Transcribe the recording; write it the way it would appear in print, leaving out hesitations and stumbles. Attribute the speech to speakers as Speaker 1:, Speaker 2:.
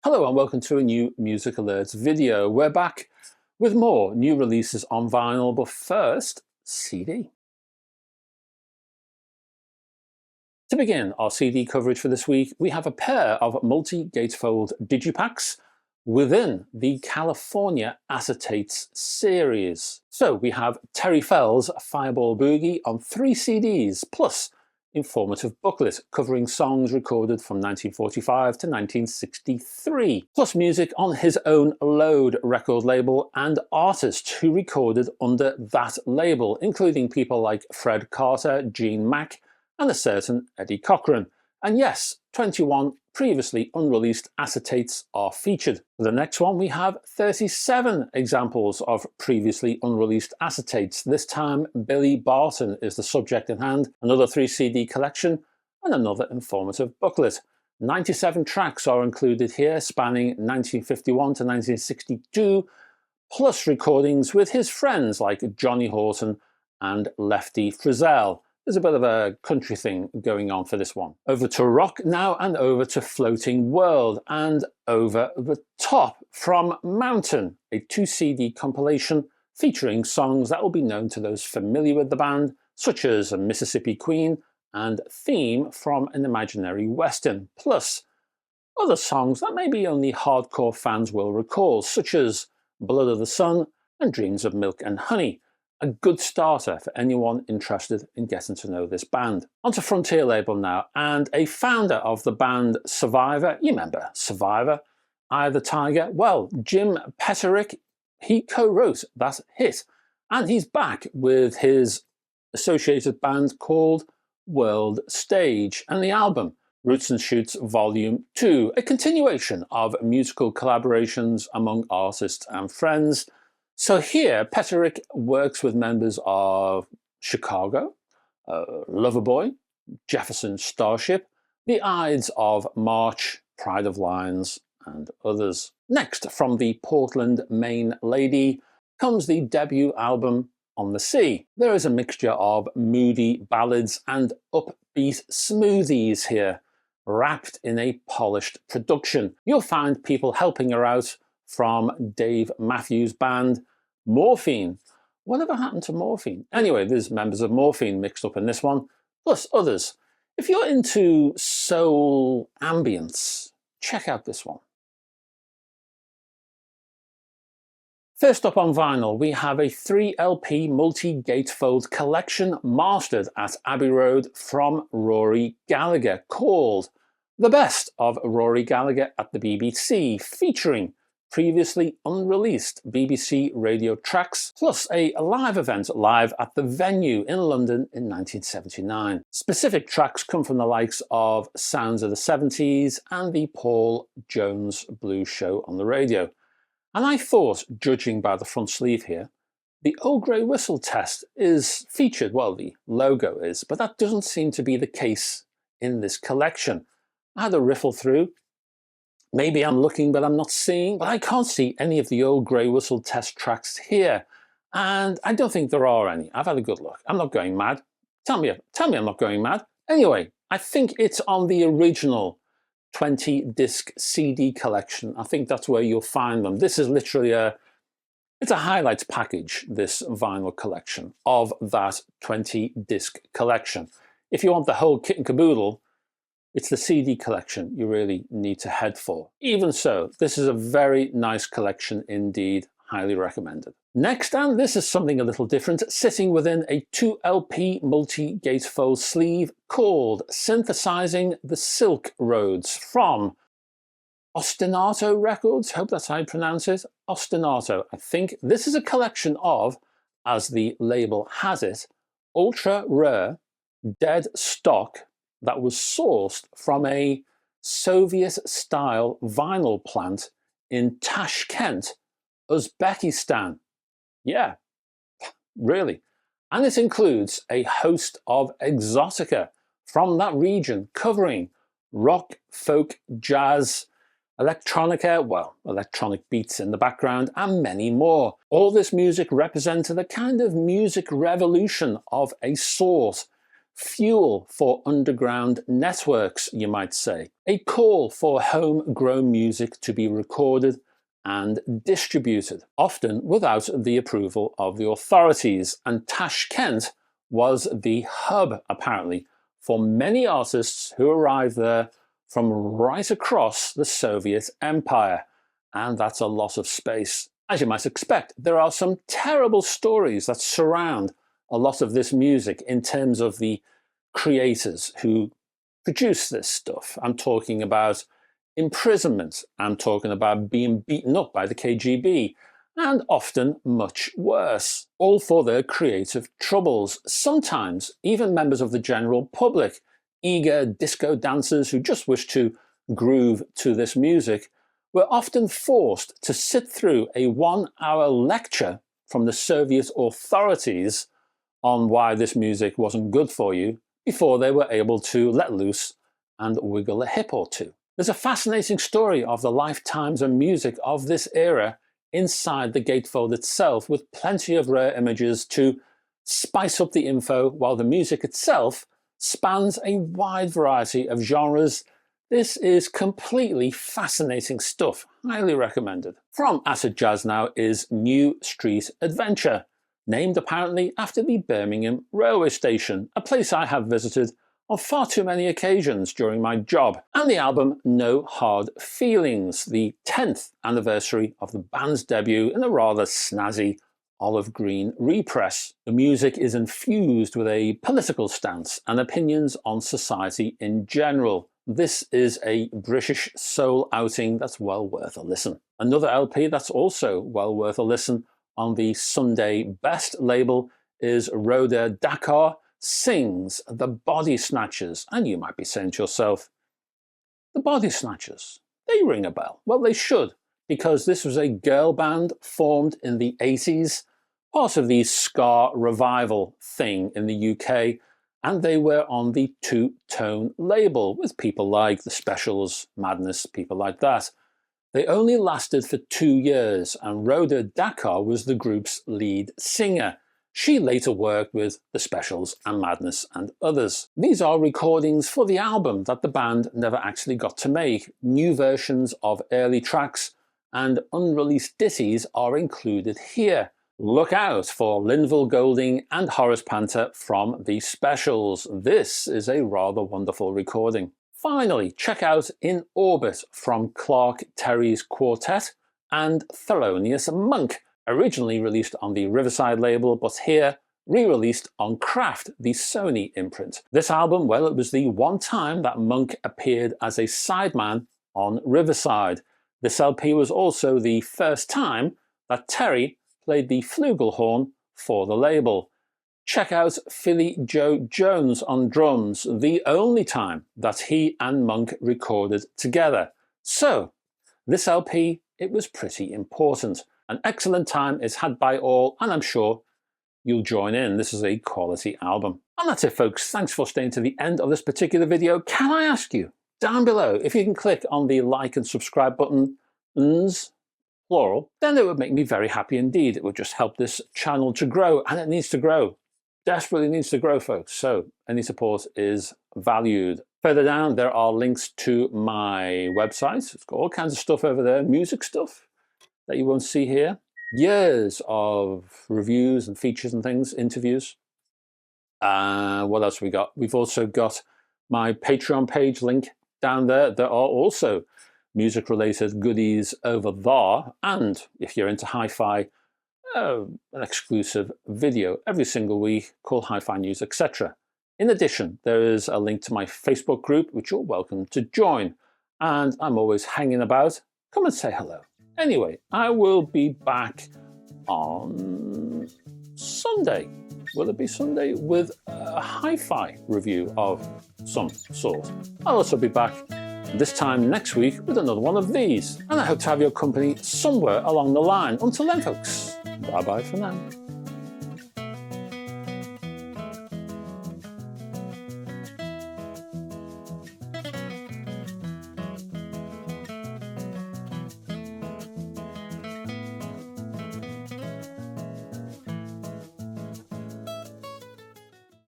Speaker 1: Hello and welcome to a new Music Alerts video. We're back with more new releases on vinyl, but first, CD. To begin our CD coverage for this week, we have a pair of multi-gatefold digipacks within the California Acetates series. So we have Terry Fell's Fireball Boogie on 3 CDs, plus informative booklet covering songs recorded from 1945 to 1963, plus music on his own Load record label and artists who recorded under that label, including people like Fred Carter, Gene Mack, and a certain Eddie Cochran. And yes, 21 previously unreleased acetates are featured. For the next one, we have 37 examples of previously unreleased acetates. This time, Billy Barton is the subject in hand, another 3 CD collection, and another informative booklet. 97 tracks are included here, spanning 1951 to 1962, plus recordings with his friends like Johnny Horton and Lefty Frizzell. There's a bit of a country thing going on for this one. Over to rock now, and over to Floating World, and Over the Top from Mountain, a 2 CD compilation featuring songs that will be known to those familiar with the band, such as Mississippi Queen and Theme from an Imaginary Western, plus other songs that maybe only hardcore fans will recall, such as Blood of the Sun and Dreams of Milk and Honey. A good starter for anyone interested in getting to know this band. Onto Frontier label now, and a founder of the band Survivor. You remember Survivor? Eye of the Tiger? Well, Jim Peterik, he co-wrote that hit, and he's back with his associated band called World Stage, and the album Roots and Shoots Volume 2, a continuation of musical collaborations among artists and friends. So here, Peterik works with members of Chicago, Loverboy, Jefferson Starship, the Ides of March, Pride of Lions, and others. Next, from the Portland, Maine lady, comes the debut album On the Sea. There is a mixture of moody ballads and upbeat smoothies here, wrapped in a polished production. You'll find people helping her out from Dave Matthews Band, Morphine. Whatever happened to Morphine? Anyway, there's members of Morphine mixed up in this one, plus others. If you're into soul ambience, check out this one. First up on vinyl, we have a 3 LP multi-gatefold collection mastered at Abbey Road from Rory Gallagher, called The Best of Rory Gallagher at the BBC, featuring previously unreleased BBC radio tracks, plus a live event live at the Venue in London in 1979. Specific tracks come from the likes of Sounds of the 70s and the Paul Jones Blues Show on the radio. And I thought, judging by the front sleeve here, the Old Grey Whistle test is featured, well, the logo is, but that doesn't seem to be the case in this collection. I had a riffle through. Maybe I'm looking, but I'm not seeing. But I can't see any of the Old Grey Whistle test tracks here. And I don't think there are any. I've had a good look. I'm not going mad. Tell me I'm not going mad. Anyway, I think it's on the original 20-disc CD collection. I think that's where you'll find them. This is literally it's a highlights package, this vinyl collection of that 20-disc collection. If you want the whole kit and caboodle, it's the CD collection you really need to head for. Even so, this is a very nice collection indeed, highly recommended. Next, and this is something a little different, sitting within a 2 LP multi-gatefold sleeve called Synthesizing the Silk Roads from Ostinato Records. Hope that's how you pronounce it. Ostinato. I think this is a collection of, as the label has it, ultra rare, dead stock that was sourced from a Soviet-style vinyl plant in Tashkent, Uzbekistan. Yeah, really. And it includes a host of exotica from that region, covering rock, folk, jazz, electronica, well, electronic beats in the background, and many more. All this music represented a kind of music revolution of a sort, fuel for underground networks, you might say. A call for homegrown music to be recorded and distributed, often without the approval of the authorities. And Tashkent was the hub, apparently, for many artists who arrived there from right across the Soviet Empire. And that's a lot of space. As you might expect, there are some terrible stories that surround a lot of this music in terms of the creators who produce this stuff. I'm talking about imprisonment, I'm talking about being beaten up by the KGB, and often much worse, all for their creative troubles. Sometimes even members of the general public, eager disco dancers who just wish to groove to this music, were often forced to sit through a 1-hour lecture from the Soviet authorities on why this music wasn't good for you before they were able to let loose and wiggle a hip or two. There's a fascinating story of the lifetimes and music of this era inside the gatefold itself, with plenty of rare images to spice up the info, while the music itself spans a wide variety of genres. This is completely fascinating stuff, highly recommended. From Acid Jazz now is New Street Adventure, named apparently after the Birmingham railway station, a place I have visited on far too many occasions during my job, and the album No Hard Feelings, the 10th anniversary of the band's debut in a rather snazzy olive green repress. The music is infused with a political stance and opinions on society in general. This is a British soul outing that's well worth a listen. Another LP that's also well worth a listen on the Sunday Best label is Rhoda Dakar Sings the Bodysnatchers. And you might be saying to yourself, the Bodysnatchers, they ring a bell. Well, they should, because this was a girl band formed in the 80s, part of the ska revival thing in the UK, and they were on the Two-Tone label with people like The Specials, Madness, people like that. They only lasted for 2 years, and Rhoda Dakar was the group's lead singer. She later worked with The Specials and Madness and others. These are recordings for the album that the band never actually got to make. New versions of early tracks and unreleased ditties are included here. Look out for Linville Golding and Horace Panter from The Specials. This is a rather wonderful recording. Finally, check out In Orbit from Clark Terry's Quartet and Thelonious Monk, originally released on the Riverside label, but here re-released on Kraft, the Sony imprint. This album, well, it was the one time that Monk appeared as a sideman on Riverside. This LP was also the first time that Terry played the flugelhorn for the label. Check out Philly Joe Jones on drums, the only time that he and Monk recorded together. So, this LP, it was pretty important. An excellent time is had by all, and I'm sure you'll join in. This is a quality album. And that's it, folks. Thanks for staying to the end of this particular video. Can I ask you, down below, if you can click on the like and subscribe buttons, plural, then it would make me very happy indeed. It would just help this channel to grow, and it needs to grow. Desperately needs to grow, folks. So any support is valued. Further down, there are links to my website. It's got all kinds of stuff over there, music stuff that you won't see here. Years of reviews and features and things, interviews. What else we got? We've also got my Patreon page link down there. There are also music-related goodies over there. And if you're into hi-fi, an exclusive video every single week called Hi-Fi News, etc. In addition, there is a link to my Facebook group, which you're welcome to join. And I'm always hanging about. Come and say hello. Anyway, I will be back on Sunday. Will it be Sunday? With a hi-fi review of some sort. I'll also be back this time next week with another one of these. And I hope to have your company somewhere along the line. Until then, folks, bye-bye for now.